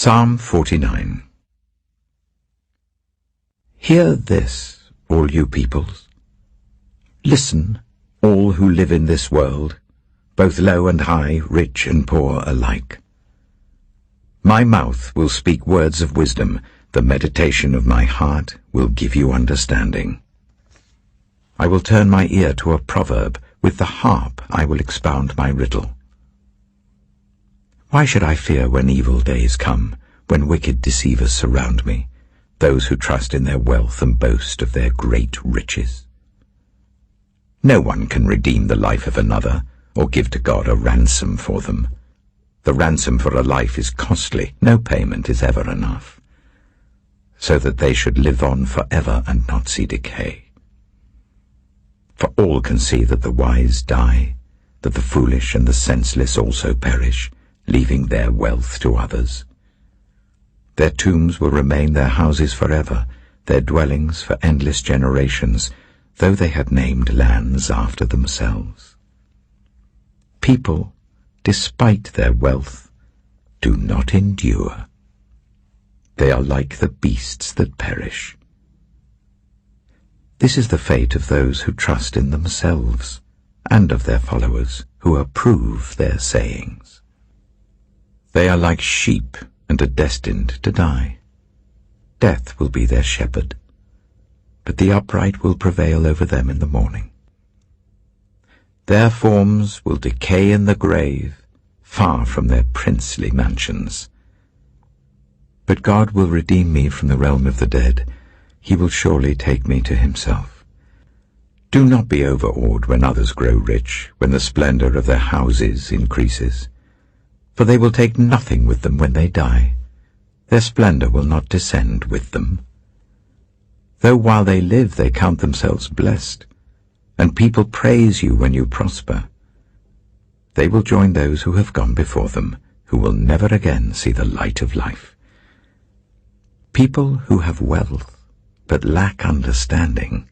Psalm 49. Hear this, all you peoples. Listen, all who live in this world, both low and high, rich and poor alike. My mouth will speak words of wisdom, the meditation of my heart will give you understanding. I will turn my ear to a proverb, with the harp I will expound my riddle. Why should I fear when evil days come, when wicked deceivers surround me, those who trust in their wealth and boast of their great riches? No one can redeem the life of another, or give to God a ransom for them. The ransom for a life is costly, no payment is ever enough, so that they should live on forever and not see decay. For all can see that the wise die, that the foolish and the senseless also perish, leaving their wealth to others. Their tombs will remain their houses forever, their dwellings for endless generations, though they had named lands after themselves. People, despite their wealth, do not endure. They are like the beasts that perish. This is the fate of those who trust in themselves, and of their followers, who approve their sayings. They are like sheep and are destined to die. Death will be their shepherd, but the upright will prevail over them in the morning. Their forms will decay in the grave, far from their princely mansions. But God will redeem me from the realm of the dead. He will surely take me to himself. Do not be overawed when others grow rich, when the splendor of their houses increases. For they will take nothing with them when they die. Their splendor will not descend with them. Though while they live they count themselves blessed, and people praise you when you prosper, they will join those who have gone before them, who will never again see the light of life. People who have wealth but lack understanding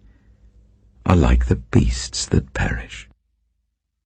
are like the beasts that perish.